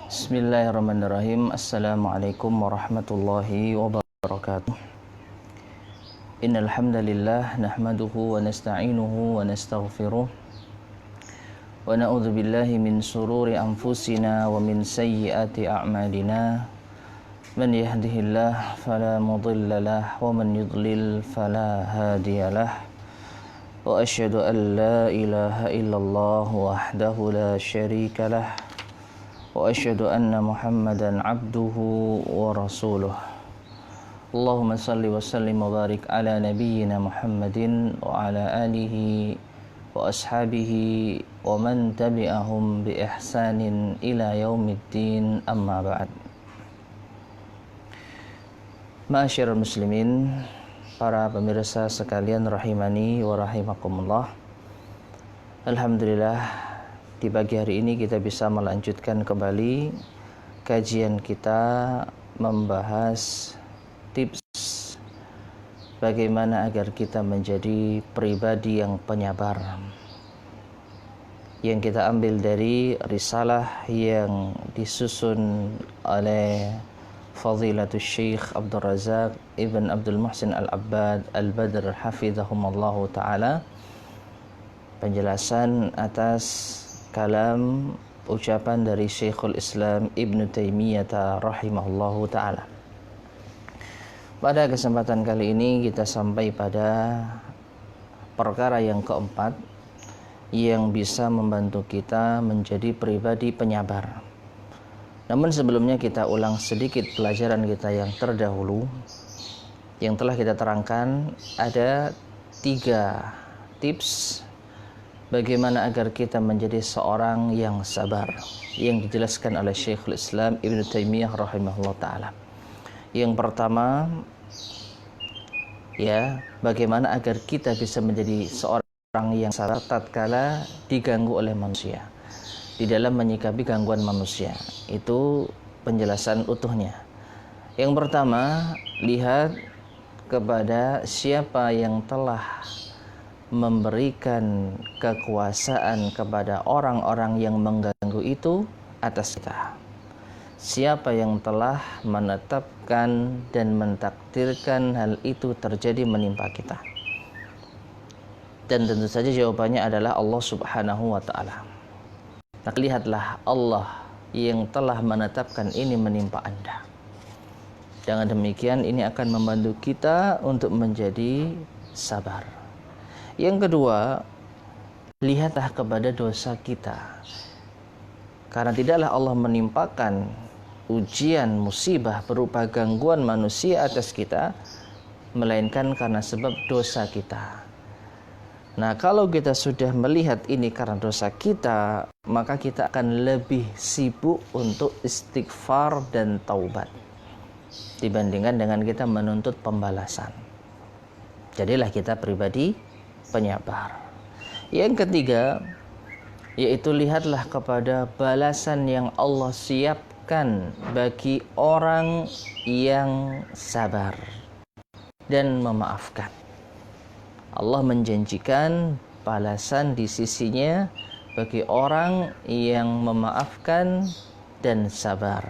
Bismillahirrahmanirrahim. Assalamualaikum warahmatullahi wabarakatuh. Innal hamdalillah nahmaduhu wa nasta'inuhu wa nastaghfiruh wa na'udzu billahi min shururi anfusina wa min sayyiati a'malina. Man yahdihillahu fala mudilla lahu wa man yudlil fala hadiyalah. Wa asyhadu an la ilaha illallah wahdahu la syarika lah. Wa asyhadu anna Muhammadan abduhu wa rasuluh. Allahumma salli wa sallim wa barik ala nabiyyina Muhammadin wa ala alihi wa ashabihi wa man tabi'ahum bi ihsanin ila yaumiddin, amma ba'd. Ma'asyiral muslimin, para pemirsa sekalian rahimani wa rahimakumullah. Alhamdulillah, di pagi hari ini kita bisa melanjutkan kembali kajian kita membahas tips bagaimana agar kita menjadi pribadi yang penyabar, yang kita ambil dari risalah yang disusun oleh Fadilatul Syekh Abdul Razak Ibn Abdul Muhsin Al-Abbad Al-Badr Hafidhahumallahu Ta'ala. Penjelasan atas kalam ucapan dari Syekhul Islam Ibn Taimiyah rahimahullahu ta'ala. Pada kesempatan kali ini kita sampai pada perkara yang keempat yang bisa membantu kita menjadi pribadi penyabar. Namun sebelumnya kita ulang sedikit pelajaran kita yang terdahulu yang telah kita terangkan. Ada 3 tips bagaimana agar kita menjadi seorang yang sabar, yang dijelaskan oleh Syekhul Islam Ibn Taimiyah rahimahullah ta'ala. Yang pertama, bagaimana agar kita bisa menjadi seorang yang sabar tatkala diganggu oleh manusia, di dalam menyikapi gangguan manusia. Itu penjelasan utuhnya. Yang pertama, lihat kepada siapa yang telah memberikan kekuasaan kepada orang-orang yang mengganggu itu atas kita. Siapa yang telah menetapkan dan mentakdirkan hal itu terjadi menimpa kita? Dan tentu saja jawabannya adalah Allah Subhanahu wa ta'ala. Nah, lihatlah Allah yang telah menetapkan ini menimpa Anda. Dengan demikian ini akan membantu kita untuk menjadi sabar. Yang kedua, lihatlah kepada dosa kita. Karena tidaklah Allah menimpakan ujian musibah berupa gangguan manusia atas kita, melainkan karena sebab dosa kita. Nah, kalau kita sudah melihat ini karena dosa kita, maka kita akan lebih sibuk untuk istighfar dan taubat dibandingkan dengan kita menuntut pembalasan. Jadilah kita pribadi penyabar. Yang ketiga, yaitu lihatlah kepada balasan yang Allah siapkan bagi orang yang sabar dan memaafkan. Allah menjanjikan balasan di sisinya bagi orang yang memaafkan dan sabar.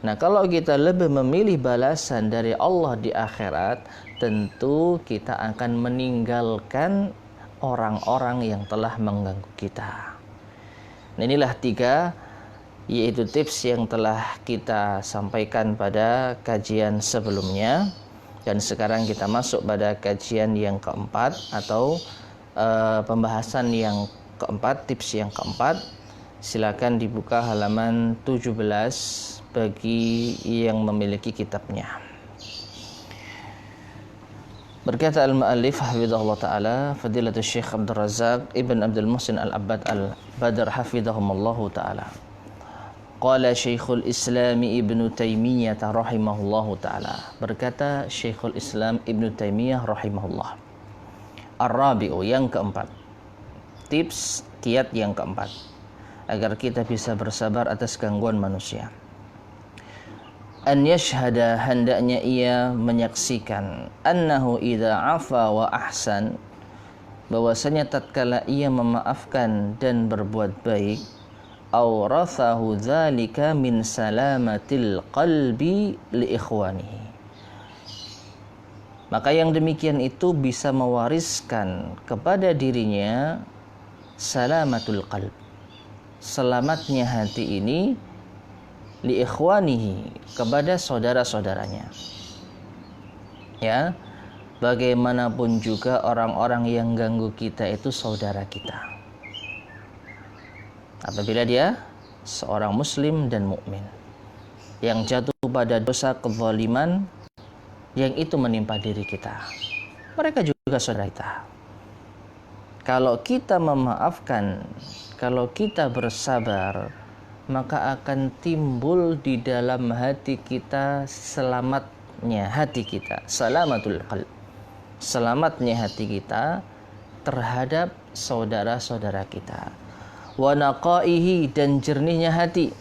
Nah, kalau kita lebih memilih balasan dari Allah di akhirat, tentu kita akan meninggalkan orang-orang yang telah mengganggu kita. Nah, inilah 3 yaitu tips yang telah kita sampaikan pada kajian sebelumnya. Dan sekarang kita masuk pada kajian yang keempat atau pembahasan yang keempat, tips yang keempat. Silakan dibuka halaman 17 bagi yang memiliki kitabnya. Berkata al-mu'allif hafizahullah ta'ala, Fadilatul Syekh Abdul Razak Ibn Abdul Muhsin Al-Abbad Al-Badr hafizahumullahu ta'ala. Qala Syekhul Islam Ibn Taimiyah rahimahullahu ta'ala. Berkata Syekhul Islam Ibn Taimiyah rahimahullah. Ar-rabi'u, yang keempat. Tips kiat yang keempat agar kita bisa bersabar atas gangguan manusia. An yashhada, hendaknya ia menyaksikan, annahu idza afa wa ahsan, bahwasanya tatkala ia memaafkan dan berbuat baik, awrathahu dzalika min salamatil qalbi li ikhwanihi. Maka yang demikian itu bisa mewariskan kepada dirinya salamatul qalb, selamatnya hati ini, li ikhwanihi, kepada saudara-saudaranya. Ya, bagaimanapun juga orang-orang yang ganggu kita itu saudara kita. Apabila dia seorang muslim dan mukmin yang jatuh pada dosa kezaliman yang itu menimpa diri kita, mereka juga saudara kita. Kalau kita memaafkan, kalau kita bersabar, maka akan timbul di dalam hati kita selamatnya hati kita, salamatul qalb, selamatnya hati kita terhadap saudara-saudara kita. Wa naqaihi, dan jernihnya hati,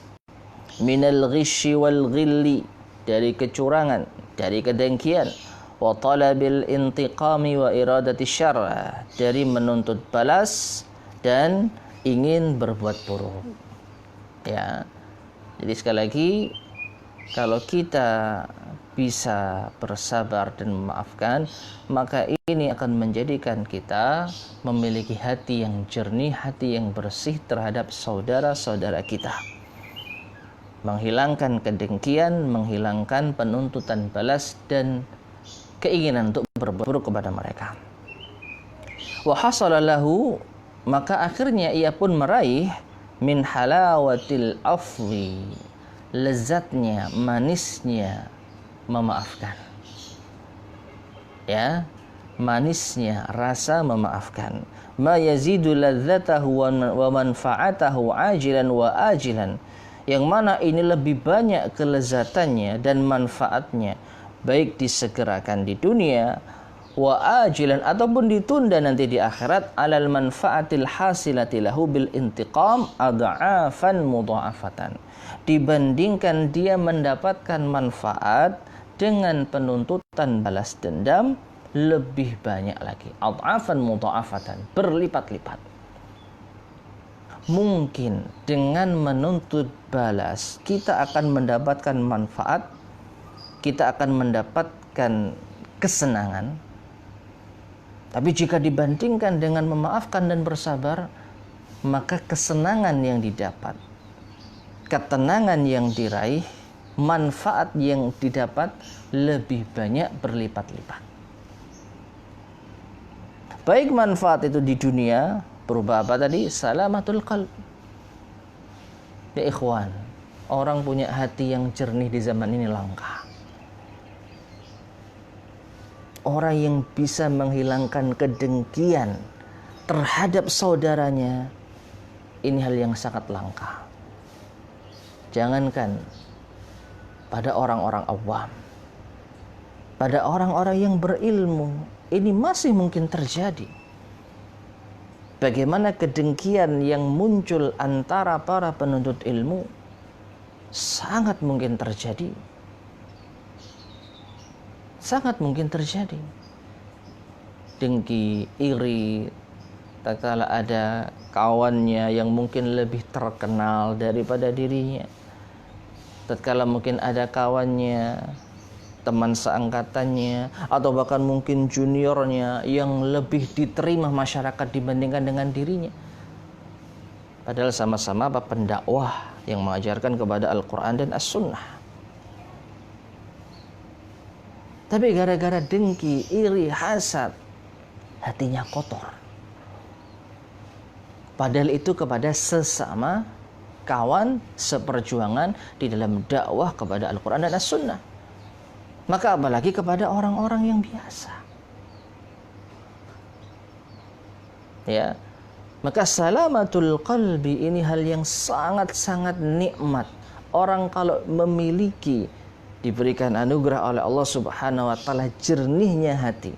minal ghisyi wal ghilli, dari kecurangan, dari kedengkian, wa talabil intiqami wa iradati syarr, dari menuntut balas dan ingin berbuat buruk. Ya. Jadi sekali lagi, kalau kita bisa bersabar dan memaafkan, maka ini akan menjadikan kita memiliki hati yang jernih, hati yang bersih terhadap saudara-saudara kita. Menghilangkan kedengkian, menghilangkan penuntutan balas dan keinginan untuk berbuat buruk kepada mereka. Wa hasala lahu, maka akhirnya ia pun meraih min halawatil afwi, lezatnya, manisnya memaafkan. Ya, manisnya rasa memaafkan. Ma yazidu ladzatahu wa manfaatahu ajilan wa ajilan, yang mana ini lebih banyak kelezatannya dan manfaatnya, baik disegerakan di dunia, wa ajilan, ataupun ditunda nanti di akhirat, alal manfaatil hasilati lahu bil intiqam adha'afan mudha'afatan, dibandingkan dia mendapatkan manfaat dengan penuntutan balas dendam lebih banyak lagi, adha'afan mudha'afatan, berlipat-lipat. Mungkin dengan menuntut balas kita akan mendapatkan manfaat, kita akan mendapatkan kesenangan. Tapi jika dibandingkan dengan memaafkan dan bersabar, maka kesenangan yang didapat, ketenangan yang diraih, manfaat yang didapat lebih banyak berlipat-lipat. Baik manfaat itu di dunia, berupa apa tadi? Salamatul qalb. Ya ikhwan, orang punya hati yang jernih di zaman ini langka. Orang yang bisa menghilangkan kedengkian terhadap saudaranya, ini hal yang sangat langka. Jangankan pada orang-orang awam, pada orang-orang yang berilmu, ini masih mungkin terjadi. Bagaimana kedengkian yang muncul antara para penuntut ilmu sangat mungkin terjadi. Sangat mungkin terjadi. Dengki, iri, tatkala ada kawannya yang mungkin lebih terkenal daripada dirinya. Tatkala mungkin ada kawannya, teman seangkatannya, atau bahkan mungkin juniornya yang lebih diterima masyarakat dibandingkan dengan dirinya. Padahal sama-sama pendakwah yang mengajarkan kepada Al-Quran dan As-Sunnah. Tapi gara-gara dengki, iri, hasad, hatinya kotor. Padahal itu kepada sesama kawan seperjuangan di dalam dakwah kepada Al-Quran dan As-Sunnah. Maka apalagi kepada orang-orang yang biasa. Ya. Maka salamatul qalbi ini hal yang sangat-sangat nikmat. Orang kalau memiliki, diberikan anugerah oleh Allah Subhanahu wa taala jernihnya hati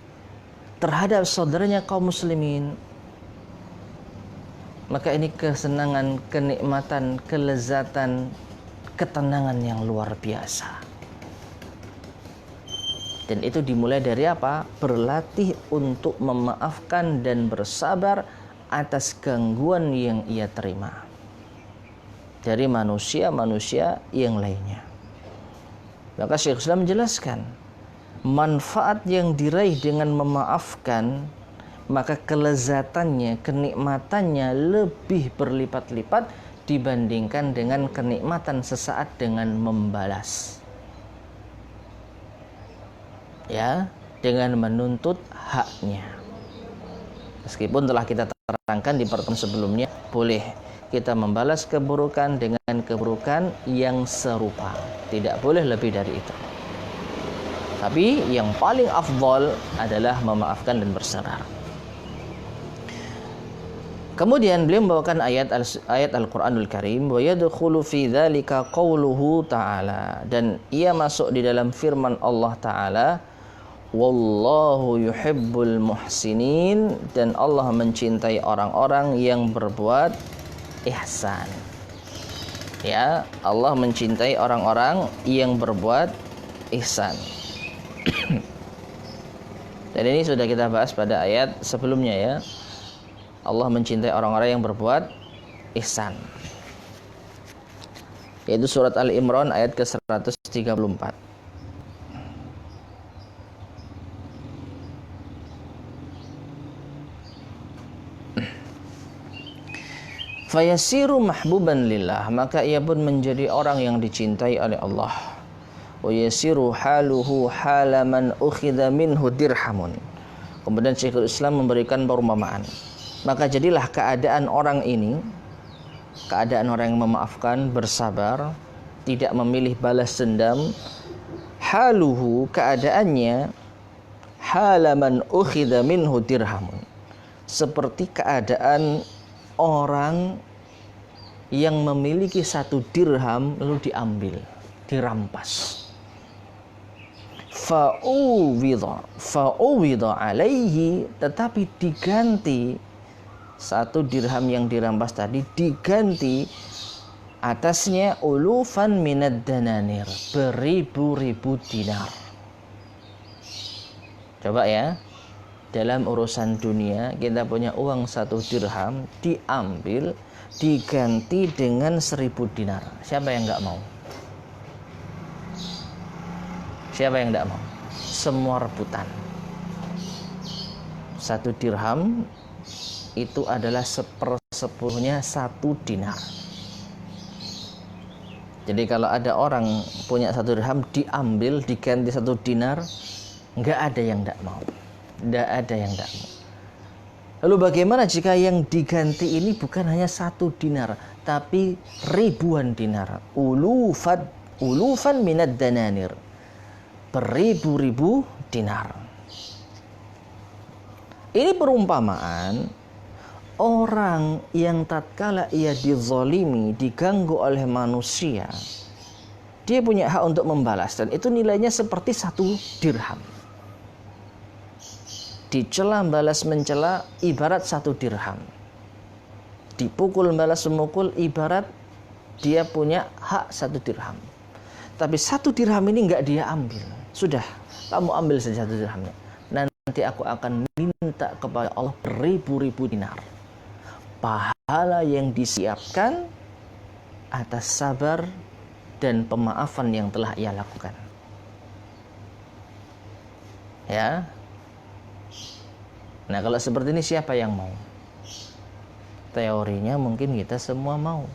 terhadap saudaranya kaum muslimin, maka ini kesenangan, kenikmatan, kelezatan, ketenangan yang luar biasa. Dan itu dimulai dari apa? Berlatih untuk memaafkan dan bersabar atas gangguan yang ia terima. dari manusia-manusia yang lainnya. Maka Syekh Islam menjelaskan, manfaat yang diraih dengan memaafkan, maka kelezatannya, kenikmatannya lebih berlipat-lipat dibandingkan dengan kenikmatan sesaat dengan membalas. Ya, dengan menuntut haknya. Meskipun telah kita terangkan di pertemuan sebelumnya, boleh kita membalas keburukan dengan keburukan yang serupa. Tidak boleh lebih dari itu. Tapi yang paling afdal adalah memaafkan dan bersabar. Kemudian beliau membawakan ayat Al-Qur'anul Karim, wa yadkhulu fi dzalika qauluhu ta'ala, dan ia masuk di dalam firman Allah Ta'ala, wallahu yuhibbul muhsinin, dan Allah mencintai orang-orang yang berbuat ihsan. Ya, Allah mencintai orang-orang yang berbuat ihsan. Dan ini sudah kita bahas pada ayat sebelumnya ya. Allah mencintai orang-orang yang berbuat ihsan. Yaitu surat Al-Imran ayat ke-134. Fayasiru mahbuban lillah, maka ia pun menjadi orang yang dicintai oleh Allah. Wa yasiru haluhu halaman ukhidha minhu dirhamun. Kemudian Syekhul Islam memberikan perumpamaan. Maka jadilah keadaan orang ini, keadaan orang yang memaafkan, bersabar, tidak memilih balas dendam, haluhu, keadaannya, halaman ukhidha minhu dirhamun, seperti keadaan orang yang memiliki 1 dirham lalu diambil, dirampas. Fa'uwidha alaihi, tetapi diganti 1 dirham yang dirampas tadi diganti atasnya ulufan minad dananir, beribu-ribu dinar. Coba ya, dalam urusan dunia kita punya uang 1 dirham diambil diganti dengan 1000 dinar. Siapa yang enggak mau? Siapa yang enggak mau? Semua rebutan. 1 dirham itu adalah 1/10-nya 1 dinar. Jadi kalau ada orang punya 1 dirham diambil diganti 1 dinar, enggak ada yang enggak mau. Tidak ada yang tidak mau. Lalu bagaimana jika yang diganti ini bukan hanya 1 dinar, tapi ribuan dinar? Ulufan minad dananir, beribu-ribu dinar. Ini perumpamaan orang yang tatkala ia dizalimi, diganggu oleh manusia, dia punya hak untuk membalas, dan itu nilainya seperti 1 dirham. Dicela balas mencela ibarat 1 dirham. Dipukul balas memukul ibarat dia punya hak 1 dirham. Tapi 1 dirham ini enggak dia ambil. Sudah, kamu ambil saja 1 dirhamnya. Nanti aku akan minta kepada Allah beribu-ribu dinar. Pahala yang disiapkan atas sabar dan pemaafan yang telah ia lakukan. Ya. Nah, kalau seperti ini siapa yang mau? Teorinya mungkin kita semua mau.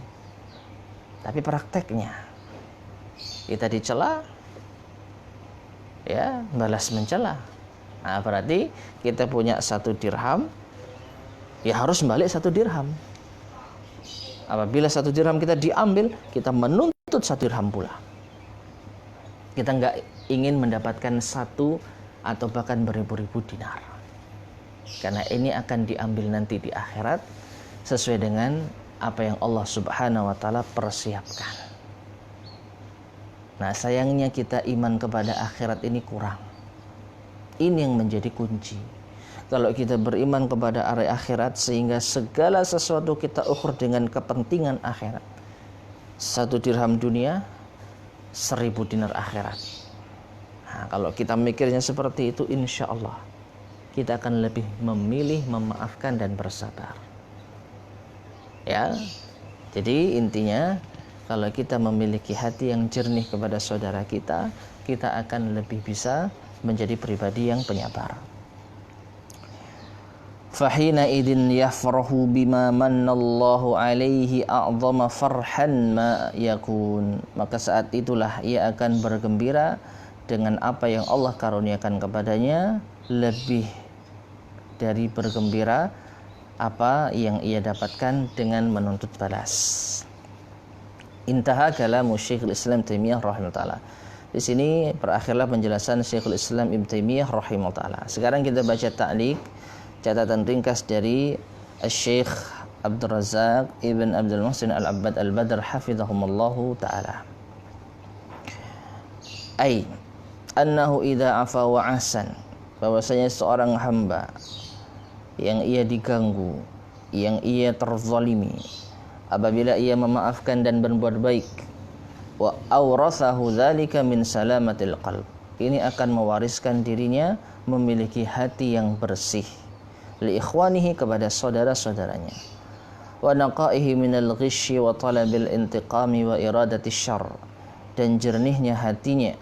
Tapi prakteknya kita dicela, ya, balas mencela. Nah, berarti kita punya 1 dirham, ya harus balik 1 dirham. Apabila 1 dirham kita diambil, kita menuntut 1 dirham pula. Kita nggak ingin mendapatkan 1 atau bahkan beribu-ribu dinar. Karena ini akan diambil nanti di akhirat sesuai dengan apa yang Allah Subhanahu wa taala persiapkan. Nah, sayangnya kita iman kepada akhirat ini kurang. Ini yang menjadi kunci. Kalau kita beriman kepada hari akhirat sehingga segala sesuatu kita ukur dengan kepentingan akhirat. 1 dirham dunia, 1000 dinar akhirat. Nah, kalau kita mikirnya seperti itu, insya Allah kita akan lebih memilih memaafkan dan bersabar. Ya, jadi intinya Kalau kita memiliki hati yang jernih kepada saudara kita, kita akan lebih bisa menjadi pribadi yang penyabar. Fahina idin yafrahu bima mannallahu alaihi a'zama farhan ma yakun. Maka saat itulah ia akan bergembira dengan apa yang Allah karuniakan kepadanya, lebih dari bergembira apa yang ia dapatkan dengan menuntut balas. Intaha kalamu Syekhul Islam Taimiyah rahimahullah taala. Di sini berakhirlah penjelasan Syekhul Islam Ibnu Taimiyah rahimahullah taala. Sekarang kita baca ta'liq, catatan ringkas dari Syekh Abdul Razak Ibn Abdul Muhsin Al-Abbad Al-Badr hafizahumullahu taala. Ai annahu idza afa wa ahsan, bahwasanya seorang hamba yang ia diganggu, yang ia terzalimi, apabila ia memaafkan dan berbuat baik, wa awrathahu dzalika min salamatil qalb, ini akan mewariskan dirinya memiliki hati yang bersih li ikhwanihi, kepada saudara-saudaranya, wa naqaihi minal ghisyi wa talabil intiqami wa iradati syarr, dan jernihnya hatinya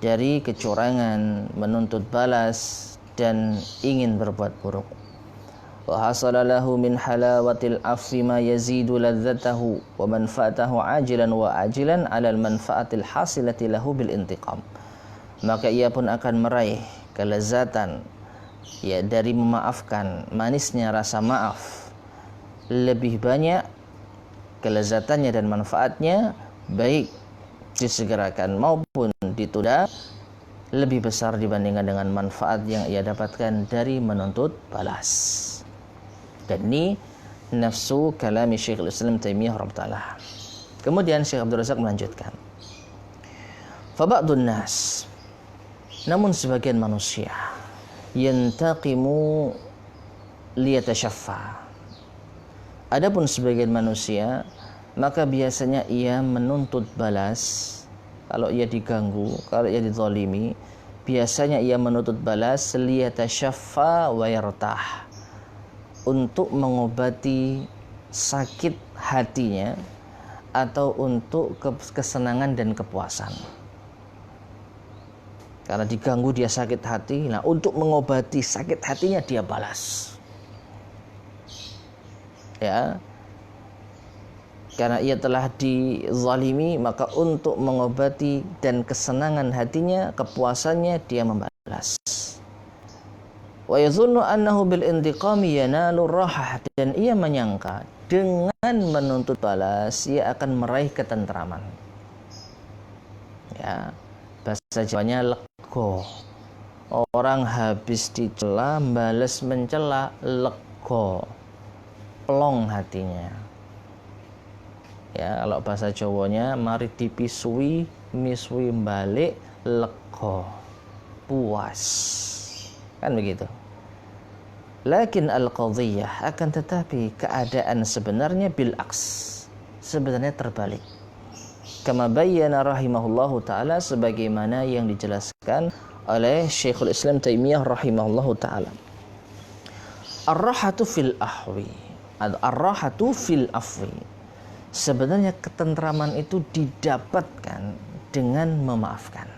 dari kecurangan, menuntut balas dan ingin berbuat buruk. Wa hasala lahu min halawatil afwi ma yazidu ladzatahu wa manfaatahu ajilan wa ajilan 'alal manfaatil hasilati lahu bil intiqam. Maka ia pun akan meraih kelezatan ya dari memaafkan, manisnya rasa maaf, lebih banyak kelezatannya dan manfaatnya, baik disegerakan maupun ditunda, lebih besar dibandingkan dengan manfaat yang ia dapatkan dari menuntut balas. Dan ini nafsu kalami Syekhul Islam Taimiyah rahimahullah. Kemudian Syekh Abdul Razak melanjutkan, fa ba'dun nas, namun sebagian manusia, yantaqimu liyatashaffa, adapun sebagian manusia maka biasanya ia menuntut balas. Kalau ia diganggu, kalau ia dizalimi, biasanya ia menuntut balas liyatashaffa wa yartah, untuk mengobati sakit hatinya atau untuk kesenangan dan kepuasan. Karena diganggu dia sakit hati, nah untuk mengobati sakit hatinya dia balas. Ya. Karena ia telah dizalimi, maka untuk mengobati dan kesenangan hatinya, kepuasannya, dia membalas. Wa yadhunnu annahu bil intiqami yanalu rahah, dan ia menyangka dengan menuntut balas ia akan meraih ketentraman. Ya, bahasa Jawanya lego. Orang habis dicela, balas mencela, lego, plong hatinya. Ya, kalau bahasa Jawanya mari dipisui, misui balik, lego, puas. Kan begitu. Lakin al-qadhiyah, akan tetapi keadaan sebenarnya bil aks, sebenarnya terbalik. Kama bayyana rahimahullahu taala, sebagaimana yang dijelaskan oleh Syekhul Islam Taimiyah rahimahullahu taala. Ar-rahatu fil ahwi, ar-rahatu fil afwi, sebenarnya ketentraman itu didapatkan dengan memaafkan,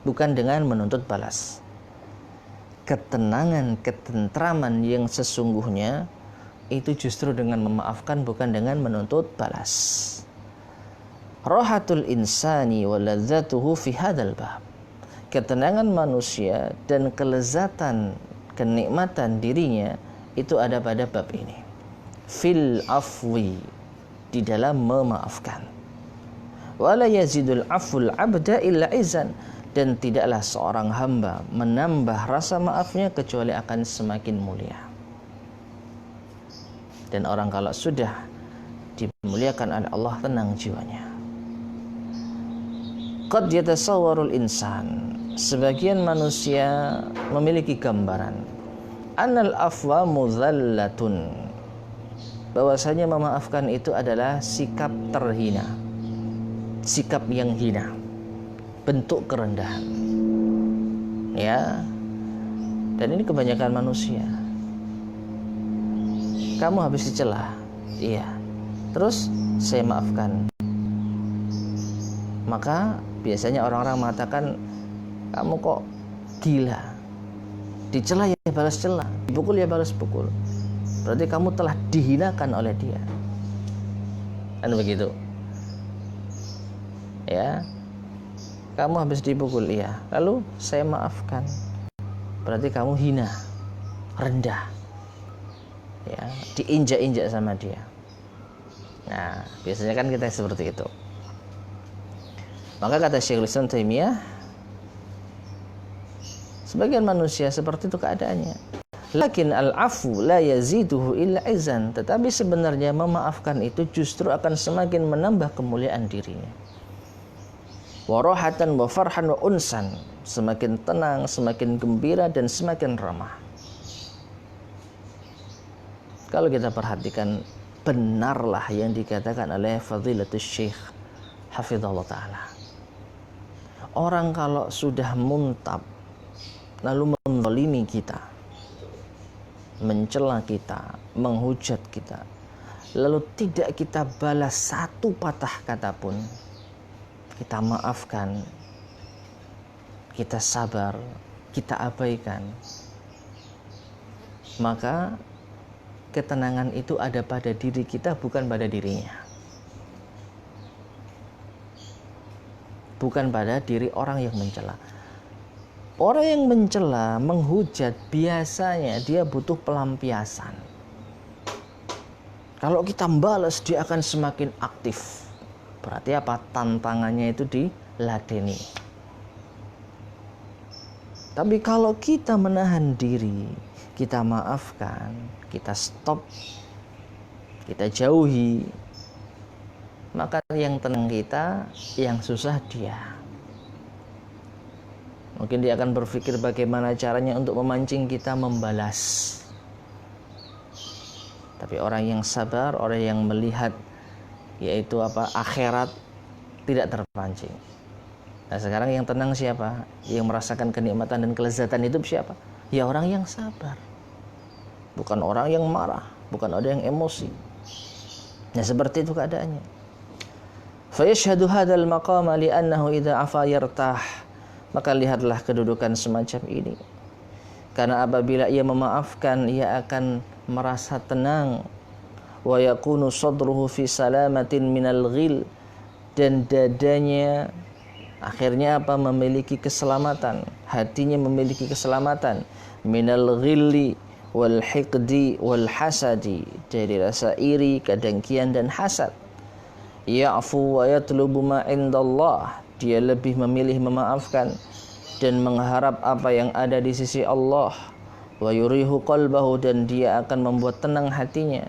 bukan dengan menuntut balas. Ketenangan, ketentraman yang sesungguhnya itu justru dengan memaafkan, bukan dengan menuntut balas. Rahatul insani wa ladzatuhu fi hadzal bab, ketenangan manusia dan kelezatan, kenikmatan dirinya itu ada pada bab ini. Fil afwi, di dalam memaafkan. Wala yazidul aful abda illa izan, dan tidaklah seorang hamba menambah rasa maafnya kecuali akan semakin mulia. Dan orang kalau sudah dimuliakan oleh Allah, tenang jiwanya. Qad yatasawwarul insan, sebagian manusia memiliki gambaran annal afwa mudhallatun, bahwasanya memaafkan itu adalah sikap terhina, sikap yang hina, bentuk kerendahan. Ya. Dan ini kebanyakan manusia. Kamu habis dicela. Iya. Terus saya maafkan. Maka biasanya orang-orang mengatakan, kamu kok gila, dicela ya balas cela, dipukul ya balas pukul, berarti kamu telah dihinakan oleh dia, kan begitu ya. Kamu habis dipukul, iya, lalu saya maafkan, berarti kamu hina, rendah ya, diinjak-injak sama dia. Nah, biasanya kan kita seperti itu. Maka kata Syekhul Islam Taimiyah, sebagian manusia seperti itu keadaannya. Lakin al-afu la yaziduhu illa izan. Tetapi sebenarnya memaafkan itu justru akan semakin menambah kemuliaan dirinya. Warahatan wa farhan wa unsan. Semakin tenang, semakin gembira, dan semakin ramah. Kalau kita perhatikan, benarlah yang dikatakan oleh Fadilatul Syekh Hafizahullah Ta'ala. Orang kalau sudah muntab lalu menzalimi kita, mencela kita, menghujat kita, lalu tidak kita balas satu patah kata pun, kita maafkan, kita sabar, kita abaikan, maka ketenangan itu ada pada diri kita, bukan pada dirinya, bukan pada diri orang yang mencela. Orang yang mencela, menghujat, biasanya dia butuh pelampiasan. Kalau kita balas, dia akan semakin aktif. Berarti apa? Tantangannya itu diladeni. Tapi kalau kita menahan diri, kita maafkan, kita stop, kita jauhi, maka yang tenang kita, yang susah dia. Mungkin dia akan berpikir bagaimana caranya untuk memancing kita membalas. Tapi orang yang sabar, orang yang melihat yaitu akhirat, tidak terpancing. Nah, sekarang yang tenang siapa? Yang merasakan kenikmatan dan kelezatan hidup siapa? Ya orang yang sabar. Bukan orang yang marah, bukan orang yang emosi. Nah, seperti itu keadaannya. Fa yashhadu hadzal maqama li'annahu idza afa yartah. Maka lihatlah kedudukan semacam ini. Karena apabila ia memaafkan, ia akan merasa tenang. Wa yakunu sadruhu fi salamatin minal ghil. Dan dadanya akhirnya memiliki keselamatan. Hatinya memiliki keselamatan. Minal ghilli wal hiqdi wal hasadi. Dari rasa iri, kedengkian dan hasad. Ya'fu wa yatlubu ma indallah. Dia lebih memilih memaafkan dan mengharap apa yang ada di sisi Allah. Wa yurihu qalbahu, dan dia akan membuat tenang hatinya.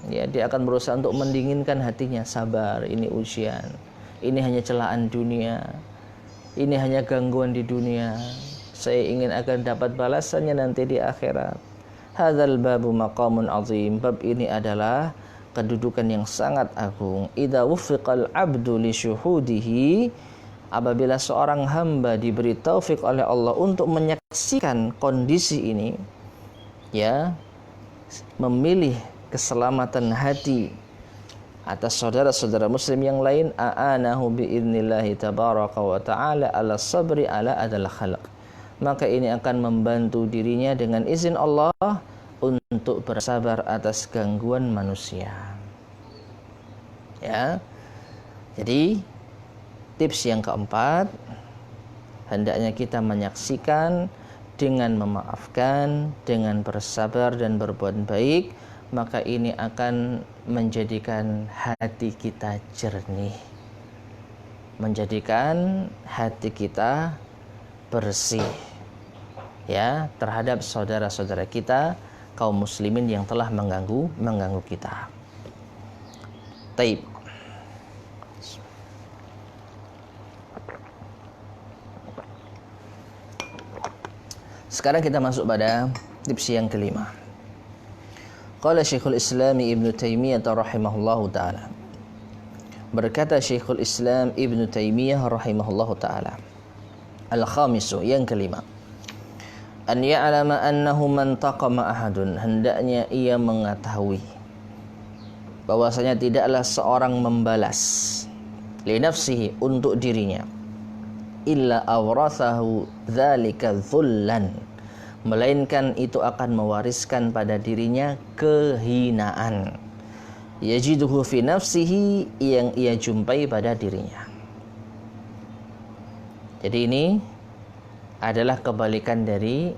Ya, dia akan berusaha untuk mendinginkan hatinya. Sabar, ini ujian. Ini hanya celaan dunia. Ini hanya gangguan di dunia. Saya ingin akan dapat balasannya nanti di akhirat. Hadzal babu maqamun azim. Bab ini adalah kedudukan yang sangat agung. Idza wuffiqal abdu li syuhudihi, apabila seorang hamba diberi taufik oleh Allah untuk menyaksikan kondisi ini, ya, memilih keselamatan hati atas saudara-saudara muslim yang lain, a'anahu bi'idnillahi tabaraka wa ta'ala ala sabri ala adal khalq. Maka ini akan membantu dirinya dengan izin Allah untuk bersabar atas gangguan manusia. Ya. Jadi tips yang keempat, hendaknya kita menyaksikan dengan memaafkan, dengan bersabar dan berbuat baik, maka ini akan menjadikan hati kita jernih, menjadikan hati kita bersih, ya, terhadap saudara-saudara kita kaum muslimin yang telah mengganggu kita. Taib. Sekarang kita masuk pada tips yang kelima. Qala Syekhul Islam Ibnu Taimiyah rahimahullahu taala. Berkata Syekhul Islam Ibnu Taimiyah rahimahullahu taala, al-khamisu, yang kelima, an ya'lama annahu man taqama ahadun, hendaknya ia mengetahui bahwasanya tidaklah seorang membalas li nafsihi, untuk dirinya, illa awrathahu dzalika dzullan, melainkan itu akan mewariskan pada dirinya kehinaan, yajiduhu fi nafsihi, yang ia jumpai pada dirinya. Jadi ini adalah kebalikan dari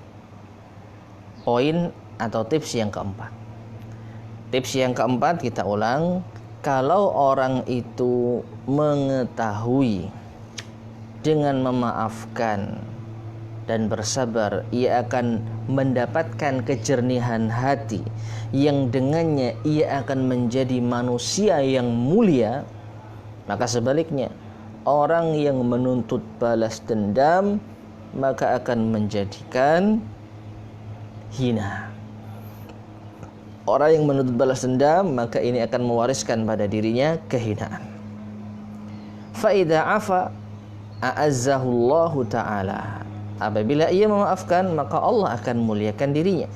poin atau tips yang keempat. Tips yang keempat kita ulang, kalau orang itu mengetahui dengan memaafkan dan bersabar, ia akan mendapatkan kejernihan hati yang dengannya ia akan menjadi manusia yang mulia. Maka sebaliknya, orang yang menuntut balas dendam maka akan menjadikan hina. Orang yang menuntut balas dendam maka ini akan mewariskan pada dirinya kehinaan. Fa idza afa a'azzahu Allah Ta'ala, apabila ia memaafkan maka Allah akan muliakan dirinya.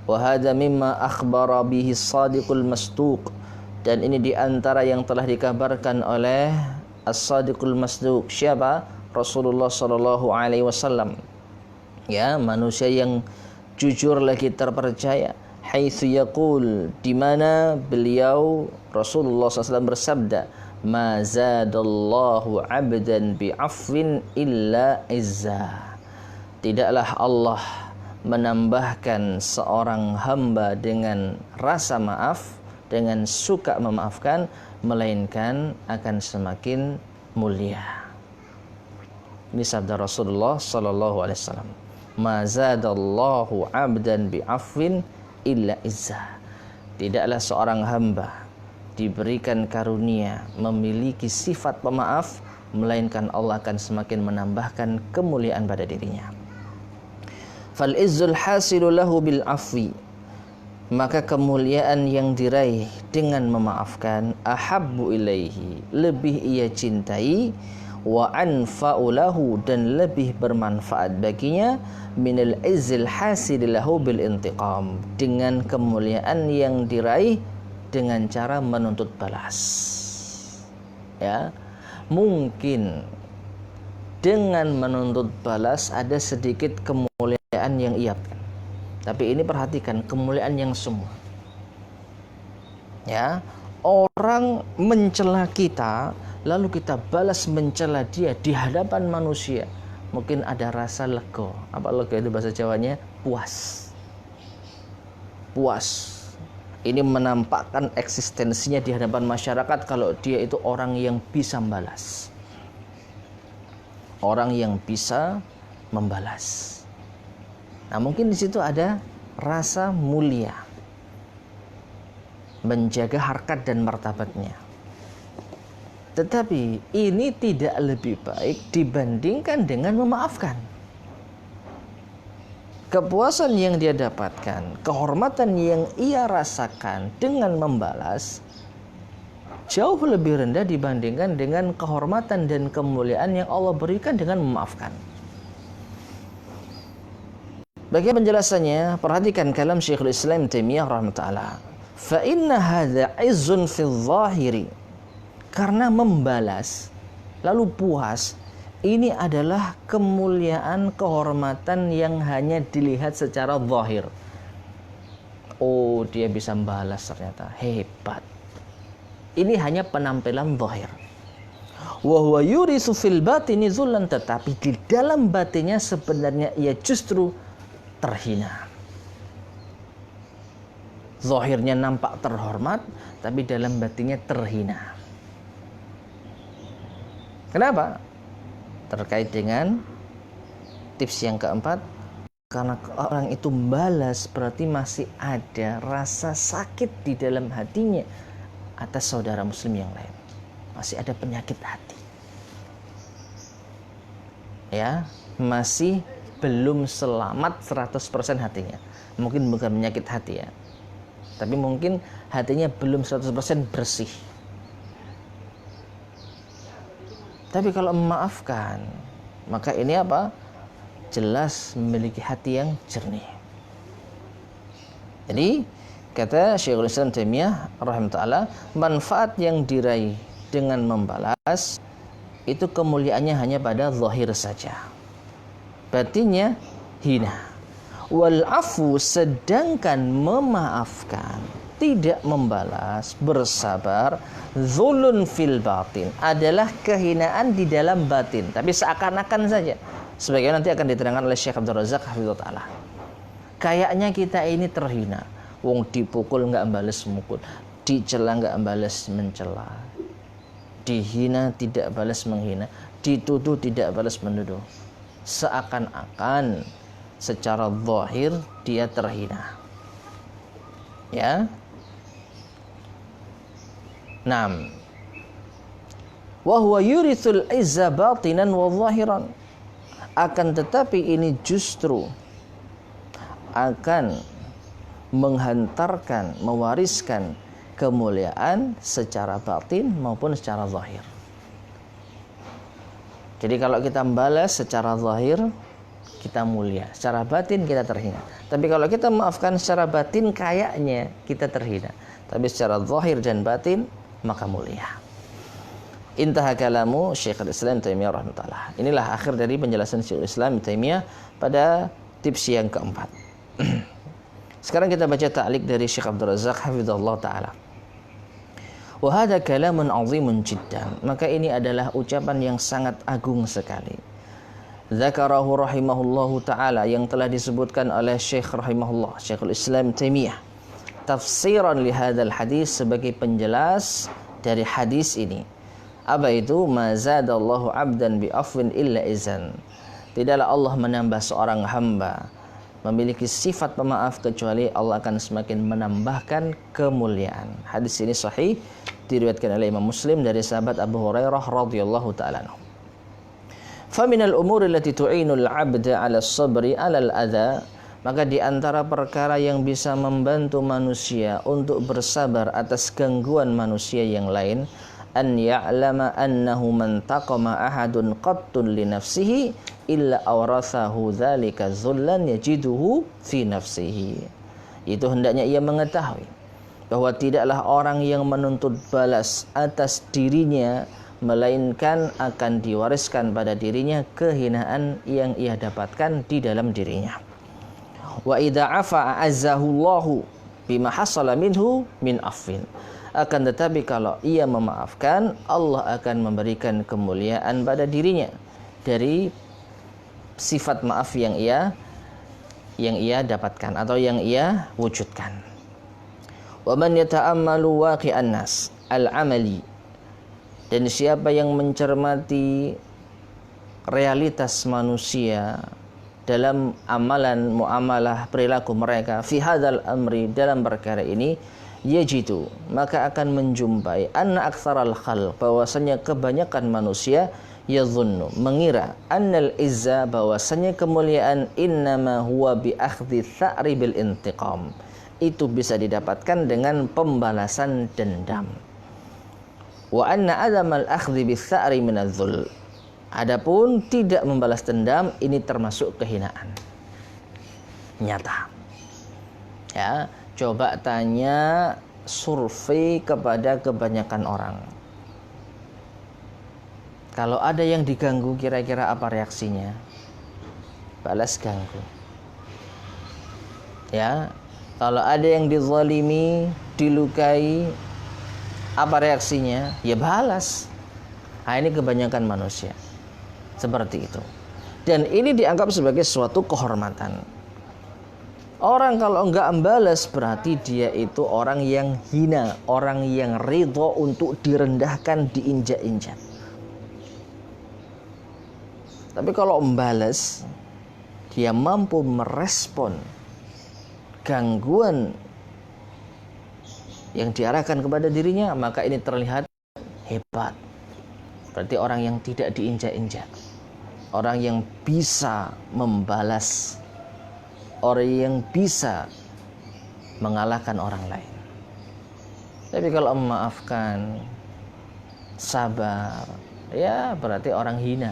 Wa hadza mimma akhbara bihi as-sadiqul masduq, dan ini di antara yang telah dikabarkan oleh as-sadiqul masduq. Siapa? Rasulullah sallallahu alaihi wasallam. Ya, manusia yang jujur lagi terpercaya. Haitsu yaqul, di mana beliau Rasulullah SAW bersabda, ma zadallahu 'abdan bi'afwin illa izza. Tidaklah Allah menambahkan seorang hamba dengan rasa maaf, dengan suka memaafkan, melainkan akan semakin mulia. Ini sabda Rasulullah sallallahu alaihi wasallam. Ma zadallahu 'abdan bi'afwin illa izza. Tidaklah seorang hamba diberikan karunia memiliki sifat pemaaf, melainkan Allah akan semakin menambahkan kemuliaan pada dirinya. Fal izzul hasilu lahu bil afwi, maka kemuliaan yang diraih dengan memaafkan, ahabbu ilaihi, lebih ia cintai, wa anfa'u lahu, dan lebih bermanfaat baginya, minal izzil hasil lahu bil intiqam, dengan kemuliaan yang diraih dengan cara menuntut balas. Ya, mungkin dengan menuntut balas ada sedikit kemuliaan yang ia, tapi ini perhatikan, kemuliaan yang semua. Ya, orang mencela kita lalu kita balas mencela dia di hadapan manusia, mungkin ada rasa lega. Apa lega itu bahasa Jawanya? Puas. Puas. Ini menampakkan eksistensinya di hadapan masyarakat kalau dia itu orang yang bisa membalas. Orang yang bisa membalas. Nah, mungkin di situ ada rasa mulia, menjaga harkat dan martabatnya. Tetapi ini tidak lebih baik dibandingkan dengan memaafkan. Kepuasan yang dia dapatkan, kehormatan yang ia rasakan dengan membalas, jauh lebih rendah dibandingkan dengan kehormatan dan kemuliaan yang Allah berikan dengan memaafkan. Bagaimana penjelasannya? Perhatikan kalam Syekhul Islam Taimiyah rahimahullah. Fa inna hadza izzun fi dhahiri, karena membalas lalu puas, ini adalah kemuliaan, kehormatan yang hanya dilihat secara zahir. Oh, dia bisa membalas, ternyata hebat. Ini hanya penampilan zahir. Wa huwa yurisu fil batini zullan, tetapi di dalam batinnya sebenarnya ia justru terhina. Zahirnya nampak terhormat, tapi dalam batinnya terhina. Kenapa? Terkait dengan tips yang keempat, karena orang itu balas berarti masih ada rasa sakit di dalam hatinya atas saudara muslim yang lain. Masih ada penyakit hati. Ya, masih belum selamat 100% hatinya. Mungkin bukan penyakit hati ya, tapi mungkin hatinya belum 100% bersih. Tapi kalau memaafkan, maka ini apa? Jelas memiliki hati yang jernih. Jadi kata Syekhul Islam Taimiyah rahimahullah, manfaat yang diraih dengan membalas itu kemuliaannya hanya pada zahir saja, batinnya hina. Wal afu, sedangkan memaafkan, tidak membalas, bersabar, zulun fil batin, adalah kehinaan di dalam batin, tapi seakan-akan saja. Sebagaimana nanti akan diterangkan oleh Syekh Abdul Razak hafizahullah. Kayaknya kita ini terhina, wong dipukul nggak balas mukul, dicela nggak balas mencela, dihina tidak balas menghina, dituduh tidak balas menuduh. Seakan-akan secara zahir dia terhina. Ya. 6. Wa huwa yuritsul izza batinan wa zahiran. Akan tetapi ini justru akan menghantarkan, mewariskan kemuliaan secara batin maupun secara zahir. Jadi kalau kita membalas secara zahir, kita mulia, secara batin kita terhina. Tapi kalau kita maafkan secara batin, kayaknya kita terhina, tapi secara zahir dan batin maka mulia. Intaha kalamu Syekhul Islam Taimiyah rahimahullah. Inilah akhir dari penjelasan Syekhul Islam Taimiyah pada tips yang keempat. Sekarang kita baca ta'liq dari Syekh Abdul Razak hafizahullah taala. Wa hadha kalamun 'azimun jiddan. Maka ini adalah ucapan yang sangat agung sekali. Dzakarahu rahimahullahu taala, yang telah disebutkan oleh Syekh rahimahullah, Syekhul Islam Taimiyah, tafsiran li hadzal hadis, sebagai penjelas dari hadis ini. Apa itu? Ma zadallahu 'abdan bi afwin illa izan. Tidaklah Allah menambah seorang hamba memiliki sifat pemaaf kecuali Allah akan semakin menambahkan kemuliaan. Hadis ini sahih, diriwayatkan oleh Imam Muslim dari sahabat Abu Hurairah radhiyallahu taala anhu. Faminal umuri allati tu'inul 'abda 'ala as-sabri 'ala al-adza, maka di antara perkara yang bisa membantu manusia untuk bersabar atas gangguan manusia yang lain, an ya'lama annahu man taqama ahadun qattun li nafsihi illa awrathahu dzalika zullan yajiduhu fi nafsihi. Itu hendaknya ia mengetahui bahwa tidaklah orang yang menuntut balas atas dirinya melainkan akan diwariskan pada dirinya kehinaan yang ia dapatkan di dalam dirinya. Wa idza afa a'azzahullahu bima hasala minhu min afwin. Akan tetapi kalau ia memaafkan, Allah akan memberikan kemuliaan pada dirinya dari sifat maaf yang ia dapatkan atau yang ia wujudkan. Wa man yata'ammalu waqi'an nas al-amali, dan siapa yang mencermati realitas manusia dalam amalan muamalah perilaku mereka, fi hadzal amri, dalam perkara ini, yajidu, maka akan menjumpai anna aktsaral khalq, bahwasanya kebanyakan manusia, yadhunnu, mengira, annal izza, bahwasanya kemuliaan, innama huwa bi akhdhi tsa'ri bil intiqam, itu bisa didapatkan dengan pembalasan dendam. Wa anna adamal akhdhi bis tsa'ri minadz-dzul, adapun tidak membalas dendam ini termasuk kehinaan nyata. Ya, coba tanya, survei kepada kebanyakan orang. Kalau ada yang diganggu, kira-kira apa reaksinya? Balas ganggu. Ya, kalau ada yang dizalimi, dilukai, apa reaksinya? Ya balas. Nah, ini kebanyakan manusia seperti itu. Dan ini dianggap sebagai suatu kehormatan. Orang kalau enggak membalas berarti dia itu orang yang hina, orang yang ridho untuk direndahkan, diinjak-injak. Tapi kalau membalas, dia mampu merespon gangguan yang diarahkan kepada dirinya, maka ini terlihat hebat. Berarti orang yang tidak diinjak-injak, orang yang bisa membalas, orang yang bisa mengalahkan orang lain. Tapi kalau memaafkan, sabar, ya berarti orang hina,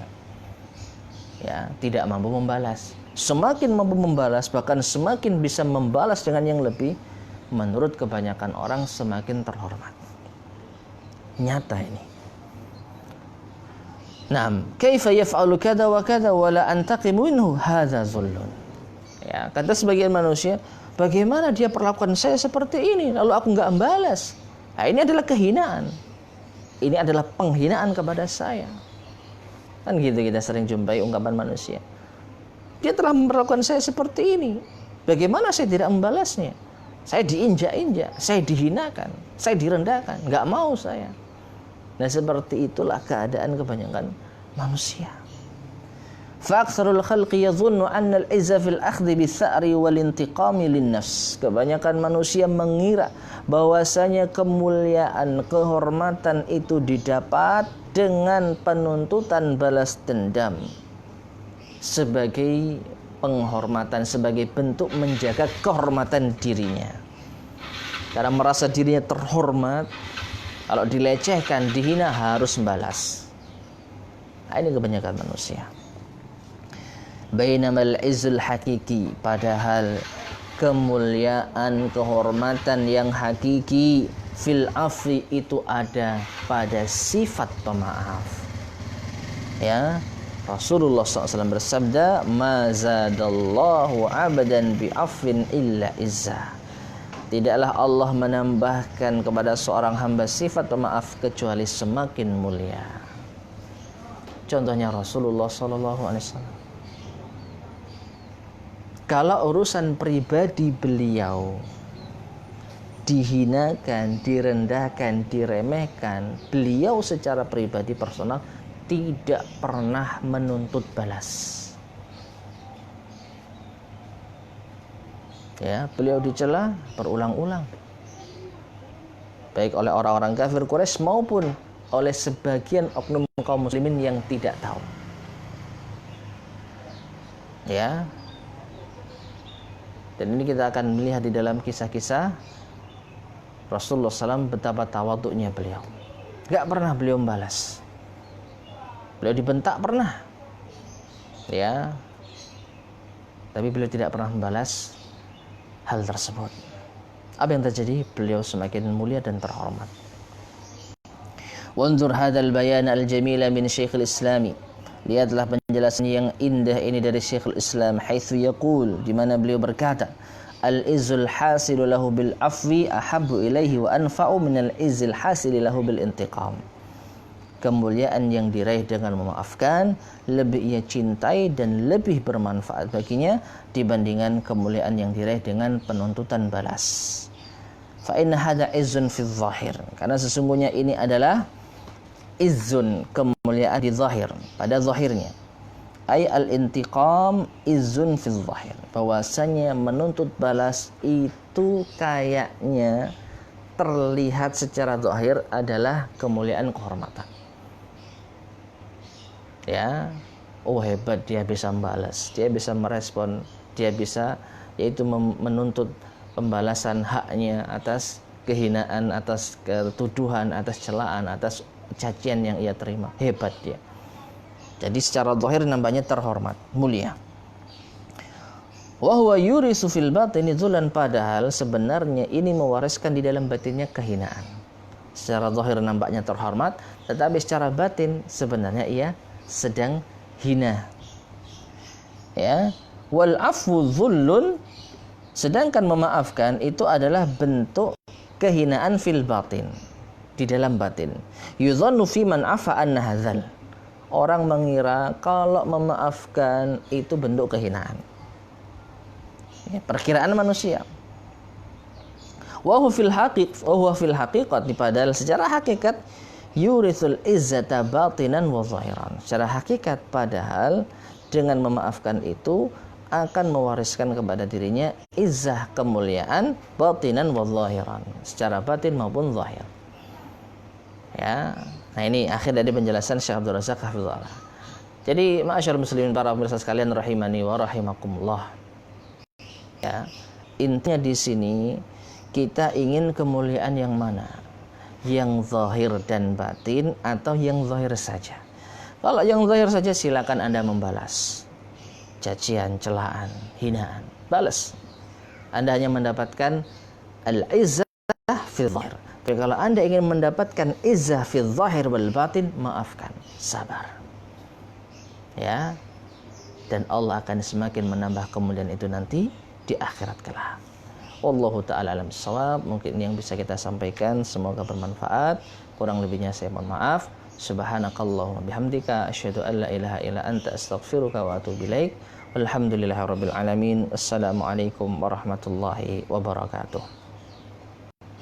ya tidak mampu membalas. Semakin mampu membalas, bahkan semakin bisa membalas dengan yang lebih, menurut kebanyakan orang semakin terhormat. Nyata ini. Naam, kaifa yaf'alu kada wa kada wa la antaqimu minhu hadza zullun. Ya, kata sebagian manusia, bagaimana dia perlakukan saya seperti ini lalu aku enggak membalas? Nah, ini adalah kehinaan. Ini adalah penghinaan kepada saya. Kan gitu kita sering jumpai ungkapan manusia. Dia telah memperlakukan saya seperti ini. Bagaimana saya tidak membalasnya? Saya diinjak-injak, saya dihinakan, saya direndahkan. Enggak mau saya. Nah, seperti itulah keadaan kebanyakan manusia. Fa'aktsarul khalqi yadhunnu anna al-'izza fil akhdhi bis-sa'ri wal intiqami lin-nafs. Kebanyakan manusia mengira bahwasanya kemuliaan, kehormatan itu didapat dengan penuntutan balas dendam sebagai penghormatan, sebagai bentuk menjaga kehormatan dirinya. Karena merasa dirinya terhormat, kalau dilecehkan, dihina harus membalas. Nah, ini kebanyakan manusia. Bainamal izzul hakiki, padahal kemuliaan, kehormatan yang hakiki fil afwi itu ada pada sifat pemaaf. Ya, Rasulullah SAW bersabda, "Ma zadallahu 'abdan bi'afwin illa izzah." Tidaklah Allah menambahkan kepada seorang hamba sifat pemaaf kecuali semakin mulia. Contohnya Rasulullah SAW. Kalau urusan pribadi beliau dihinakan, direndahkan, diremehkan, beliau secara pribadi personal tidak pernah menuntut balas. Ya, beliau dicela berulang-ulang, baik oleh orang-orang kafir Quraisy maupun oleh sebagian oknum kaum muslimin yang tidak tahu. Ya, dan ini kita akan melihat di dalam kisah-kisah Rasulullah SAW betapa tawaduknya beliau. Gak pernah beliau membalas. Beliau dibentak pernah, ya, tapi beliau tidak pernah membalas hal tersebut. Apa yang terjadi? Beliau semakin mulia dan terhormat. Wanzur hadzal bayan al-jamila min Syekhul Islami. Lihatlah penjelasan yang indah ini dari Syekhul Islam, haitsu yaqul, di mana beliau berkata, al-izzul hasilu lahu bil afwi ahabbu ilaihi wa anfa'u min al-izzil hasili lahu bil intiqam. Kemuliaan yang diraih dengan memaafkan lebih ia cintai dan lebih bermanfaat baginya dibandingkan kemuliaan yang diraih dengan penuntutan balas. Fa inna hadza izzun fi dzahir, karena sesungguhnya ini adalah izzun, kemuliaan di zahir, pada zahirnya. Ay al-intiqam izzun fi dzahir, bahwasanya menuntut balas itu kayaknya terlihat secara zahir adalah kemuliaan, kehormatan. Ya, oh hebat dia bisa membalas, dia bisa merespon, dia bisa yaitu menuntut pembalasan haknya atas kehinaan, atas ketuduhan, atas celaan, atas cacian yang ia terima. Hebat dia. Jadi secara zahir nampaknya terhormat, mulia. Wa huwa yurisu fil batini dzullan, padahal sebenarnya ini mewariskan di dalam batinnya kehinaan. Secara zahir nampaknya terhormat, tetapi secara batin sebenarnya ia sedang hina. Ya, wal afwu dzullun, sedangkan memaafkan itu adalah bentuk kehinaan fil batin, di dalam batin. Yudhannu fi man afa anna hadzal, orang mengira kalau memaafkan itu bentuk kehinaan. Ya, perkiraan manusia. Wa huwa fil haqiqat, padahal secara hakikat yurithul izzata batinan wa zahiran. Secara hakikat padahal dengan memaafkan itu akan mewariskan kepada dirinya izzah, kemuliaan, batinan wa zahiran, secara batin maupun zahir. Ya. Nah, ini akhir dari penjelasan Syekh Abdul Razak hafizahullah. Jadi, ma'asyar muslimin, para pemirsa sekalian rahimani wa rahimakumullah. Ya. Intinya di sini kita ingin kemuliaan yang mana? Yang zahir dan batin atau yang zahir saja? Kalau yang zahir saja silakan Anda membalas cacian, celaan, hinaan, balas. Anda hanya mendapatkan al-izzah fi zahir. Tapi kalau Anda ingin mendapatkan izzah fi zahir wal batin, maafkan, sabar. ya, dan Allah akan semakin menambah kemuliaan itu nanti di akhirat kelak. Wallahu ta'ala alam bissawab. Mungkin ini yang bisa kita sampaikan, semoga bermanfaat. Kurang lebihnya saya mohon maaf. Subhanakallahumma bihamdika asyhadu an la ilaha illa anta astaghfiruka wa atubu ilaik. Walhamdulillahirabbil alamin. Assalamualaikum warahmatullahi wabarakatuh.